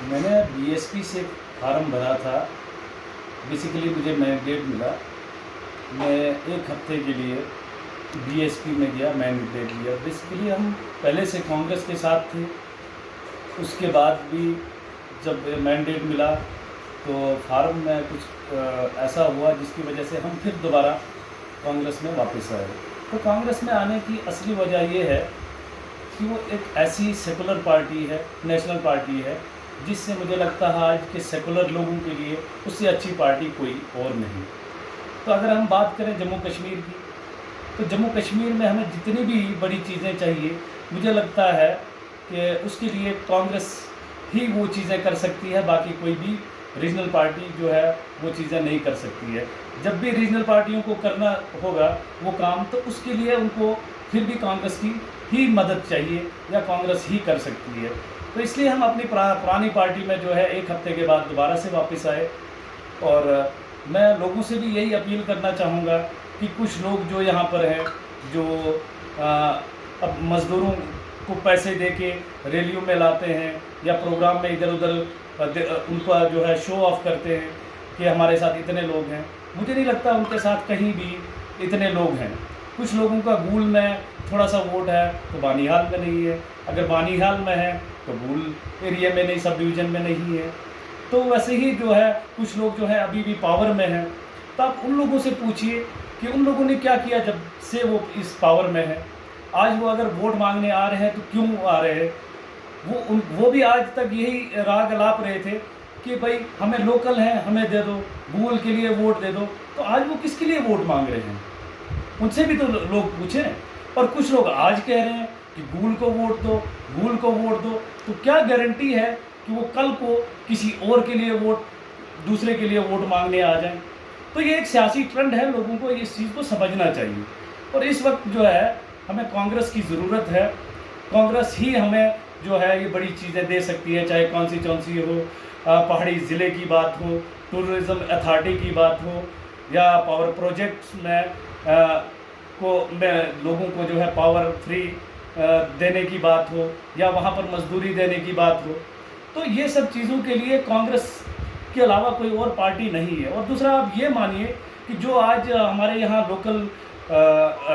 मैंने बीएसपी से फार्म भरा था। बेसिकली मुझे मैंडेट मिला। मैं एक हफ्ते के लिए बीएसपी में गया, मैंडेट लिया। बेसिकली हम पहले से कांग्रेस के साथ थे। उसके बाद भी जब मैंडेट मिला तो फार्म में कुछ ऐसा हुआ जिसकी वजह से हम फिर दोबारा कांग्रेस में वापस आए। तो कांग्रेस में आने की असली वजह ये है कि वो एक ऐसी सेकुलर पार्टी है, नेशनल पार्टी है, जिससे मुझे लगता है आज के सेकुलर लोगों के लिए उससे अच्छी पार्टी कोई और नहीं। तो अगर हम बात करें जम्मू कश्मीर की, तो जम्मू कश्मीर में हमें जितनी भी बड़ी चीज़ें चाहिए, मुझे लगता है कि उसके लिए कांग्रेस ही वो चीज़ें कर सकती है। बाकी कोई भी रीजनल पार्टी जो है वो चीज़ें नहीं कर सकती है। जब भी रीजनल पार्टियों को करना होगा वो काम, तो उसके लिए उनको फिर भी कांग्रेस की ही मदद चाहिए या कांग्रेस ही कर सकती है। तो इसलिए हम अपनी पुरानी पार्टी में जो है एक हफ्ते के बाद दोबारा से वापस आए। और मैं लोगों से भी यही अपील करना चाहूँगा कि कुछ लोग जो यहाँ पर हैं, जो अब मज़दूरों को पैसे दे के रैलियों में लाते हैं या प्रोग्राम में इधर उधर उनका जो है शो ऑफ करते हैं कि हमारे साथ इतने लोग हैं। मुझे नहीं लगता उनके साथ कहीं भी इतने लोग हैं। कुछ लोगों का गूल में थोड़ा सा वोट है तो बानीहाल में नहीं है, अगर बानीहाल में है तो गूल एरिया में नहीं, सब डिवीज़न में नहीं है। तो वैसे ही जो है कुछ लोग जो है अभी भी पावर में हैं। तो आप उन लोगों से पूछिए कि उन लोगों ने क्या किया जब से वो इस पावर में है। आज वो अगर वोट मांगने आ रहे हैं तो क्यों आ रहे हैं? वो भी आज तक यही राग अलाप रहे थे कि भाई हमें लोकल है, हमें दे दो, गूगल के लिए वोट दे दो। तो आज वो किसके लिए वोट मांग रहे हैं? उनसे भी तो लोग पूछें। और कुछ लोग आज कह रहे हैं कि गूगल को वोट दो, गूगल को वोट दो। तो क्या गारंटी है कि वो कल को किसी और के लिए वोट, दूसरे के लिए वोट मांगने आ जाएं? तो ये एक सियासी ट्रेंड है, लोगों को इस चीज़ को समझना चाहिए। और इस वक्त जो है हमें कांग्रेस की ज़रूरत है। कांग्रेस ही हमें जो है ये बड़ी चीज़ें दे सकती है, चाहे कॉन्स्टिट्यूंसी हो, पहाड़ी ज़िले की बात हो, टूरिज़्म अथॉरिटी की बात हो, या पावर प्रोजेक्ट्स में लोगों को जो है पावर फ्री देने की बात हो, या वहाँ पर मजदूरी देने की बात हो। तो ये सब चीज़ों के लिए कांग्रेस के अलावा कोई और पार्टी नहीं है। और दूसरा आप ये मानिए कि जो आज हमारे यहाँ लोकल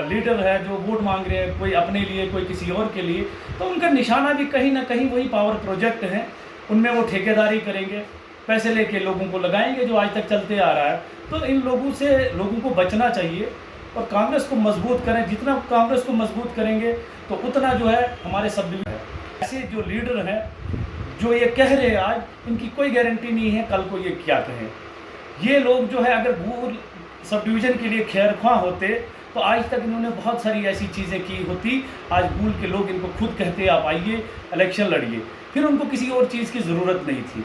लीडर है जो वोट मांग रहे हैं, कोई अपने लिए, कोई किसी और के लिए, तो उनका निशाना भी कहीं ना कहीं वही पावर प्रोजेक्ट हैं। उनमें वो ठेकेदारी करेंगे, पैसे लेके लोगों को लगाएंगे, जो आज तक चलते आ रहा है। तो इन लोगों से लोगों को बचना चाहिए और कांग्रेस को मजबूत करें। जितना कांग्रेस को मजबूत करेंगे तो उतना जो है हमारे सब ऐसे जो लीडर हैं जो ये कह रहे हैं आज, इनकी कोई गारंटी नहीं है कल को ये क्या कहें। ये लोग जो है अगर गूगल सब डिवीज़न के लिए खैरख्वाह होते तो आज तक इन्होंने बहुत सारी ऐसी चीज़ें की होती। आज गूगल के लोग इनको खुद कहते आप आइए इलेक्शन लड़िए, फिर उनको किसी और चीज़ की ज़रूरत नहीं थी।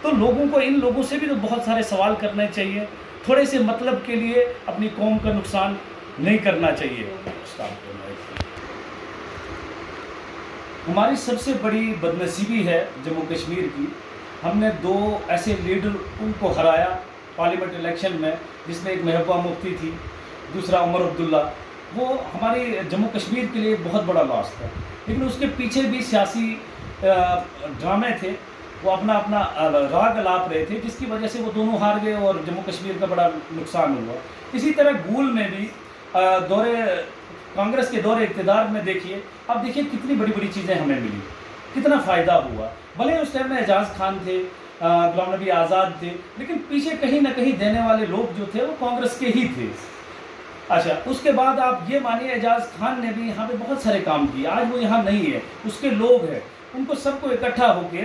तो लोगों को, इन लोगों से भी तो बहुत सारे सवाल करने चाहिए। थोड़े से मतलब के लिए अपनी कौम का नुकसान नहीं करना चाहिए। हमारी सबसे बड़ी बदनसीबी है जम्मू कश्मीर की, हमने दो ऐसे लीडर को हराया पार्लियामेंट इलेक्शन में, जिसमें एक महबूबा मुफ्ती थी, दूसरा उमर अब्दुल्ला। वो हमारी जम्मू कश्मीर के लिए बहुत बड़ा लॉस था। लेकिन उसके पीछे भी सियासी ड्रामे थे, वो अपना अपना राग अलाप रहे थे, जिसकी वजह से वो दोनों हार गए और जम्मू कश्मीर का बड़ा नुकसान हुआ। इसी तरह गूल में भी कांग्रेस के दौरे इक़्तिदार में देखिए, अब देखिए कितनी बड़ी बड़ी चीज़ें हमें मिली, कितना फ़ायदा हुआ। भले उस टाइम में एजाज खान थे, गुलाम नबी आज़ाद थे, लेकिन पीछे कहीं ना कहीं देने वाले लोग जो थे वो कांग्रेस के ही थे। अच्छा, उसके बाद आप ये मानिए एजाज खान ने भी यहाँ पे बहुत सारे काम किए। आज वो यहाँ नहीं है, उसके लोग हैं, उनको सबको इकट्ठा होके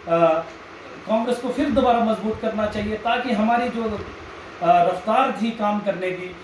कांग्रेस को फिर दोबारा मजबूत करना चाहिए, ताकि हमारी जो रफ्तार थी काम करने की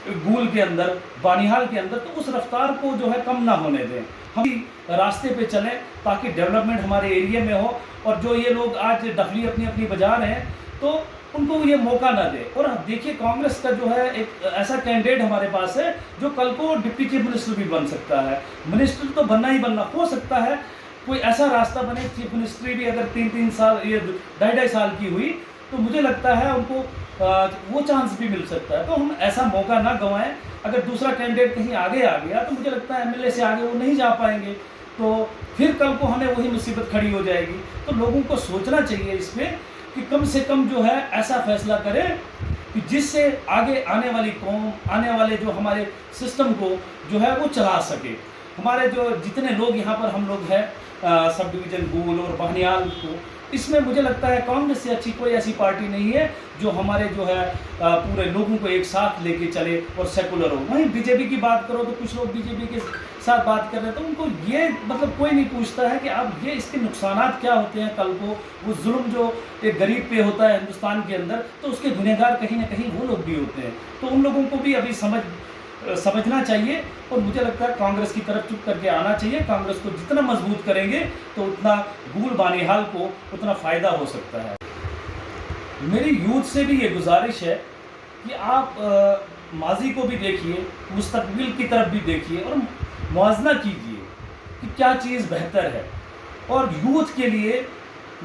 गूल के अंदर, बानीहाल के अंदर, तो उस रफ्तार को जो है कम ना होने दें। हम रास्ते पे चलें ताकि डेवलपमेंट हमारे एरिया में हो। और जो ये लोग आज डफली अपनी अपनी बजा रहे हैं तो उनको ये मौका ना दे। और देखिए कांग्रेस का जो है एक ऐसा कैंडिडेट हमारे पास है जो कल को डिप्टी चीफ मिनिस्टर भी बन सकता है। मिनिस्टर तो बनना ही बनना, हो सकता है कोई ऐसा रास्ता बने, चीफ मिनिस्ट्री भी अगर 3-3 साल, ये 2.5 साल की हुई, तो मुझे लगता है उनको वो चांस भी मिल सकता है। तो हम ऐसा मौका ना गंवाएं। अगर दूसरा कैंडिडेट कहीं आगे आ गया तो मुझे लगता है एमएलए से आगे वो नहीं जा पाएंगे। तो फिर कल को हमें वही मुसीबत खड़ी हो जाएगी। तो लोगों को सोचना चाहिए इसमें कि कम से कम जो है ऐसा फैसला करें कि जिससे आगे आने वाली कौम, आने वाले जो हमारे सिस्टम को जो है वो चला सके। हमारे जो जितने लोग यहाँ पर हम लोग हैं सब डिवीज़न गूल और बहनियाल को, इसमें मुझे लगता है कांग्रेस से अच्छी कोई ऐसी पार्टी नहीं है जो हमारे जो है पूरे लोगों को एक साथ लेके चले और सेकुलर हो। वहीं बीजेपी की बात करो तो कुछ लोग बीजेपी के साथ बात कर रहे हैं तो उनको ये मतलब कोई नहीं पूछता है कि अब ये इसके नुकसानात क्या होते हैं। कल को वो जुल्म जो एक गरीब पे होता है हिंदुस्तान के अंदर, तो उसके गुनहगार कहीं ना कहीं वो लोग भी होते हैं। तो उन लोगों को भी अभी समझना चाहिए और मुझे लगता है कांग्रेस की तरफ चुप करके आना चाहिए। कांग्रेस को जितना मजबूत करेंगे तो उतना गूल बानिहाल को उतना फ़ायदा हो सकता है। मेरी यूथ से भी ये गुजारिश है कि आप माजी को भी देखिए, मुस्तकबिल की तरफ भी देखिए और मुआवजा कीजिए कि क्या चीज़ बेहतर है। और यूथ के लिए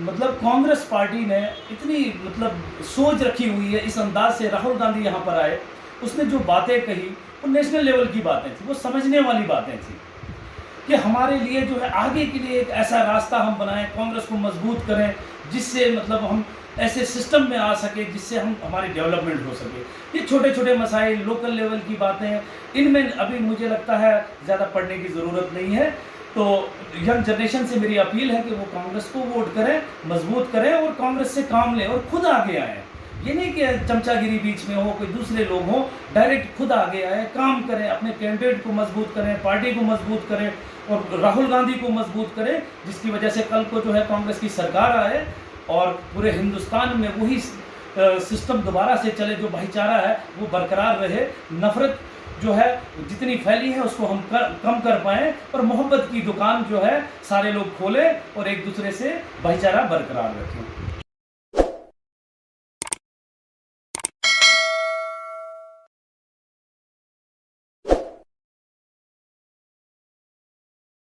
मतलब कांग्रेस पार्टी ने इतनी मतलब सोच रखी हुई है, इस अंदाज से राहुल गांधी यहाँ पर आए, उसने जो बातें कही वो नेशनल लेवल की बातें थी, वो समझने वाली बातें थी कि हमारे लिए जो है आगे के लिए एक ऐसा रास्ता हम बनाएं, कांग्रेस को मजबूत करें जिससे मतलब हम ऐसे सिस्टम में आ सके जिससे हम हमारी डेवलपमेंट हो सके। ये छोटे छोटे मसाइल लोकल लेवल की बातें हैं, इनमें अभी मुझे लगता है ज़्यादा पढ़ने की ज़रूरत नहीं है। तो यंग जनरेशन से मेरी अपील है कि वो कांग्रेस को वोट करें, मजबूत करें और कांग्रेस से काम लें और खुद आगे आएँ। ये नहीं कि चमचागिरी बीच में हो, कोई दूसरे लोग हों, डायरेक्ट खुद आगे आए, काम करें, अपने कैंडिडेट को मजबूत करें, पार्टी को मजबूत करें और राहुल गांधी को मजबूत करें, जिसकी वजह से कल को जो है कांग्रेस की सरकार आए और पूरे हिंदुस्तान में वही सिस्टम दोबारा से चले जो भाईचारा है वो बरकरार रहे, नफरत जो है जितनी फैली है उसको हम कम कर पाएँ और मोहब्बत की दुकान जो है सारे लोग खोलें और एक दूसरे से भाईचारा बरकरार रखें।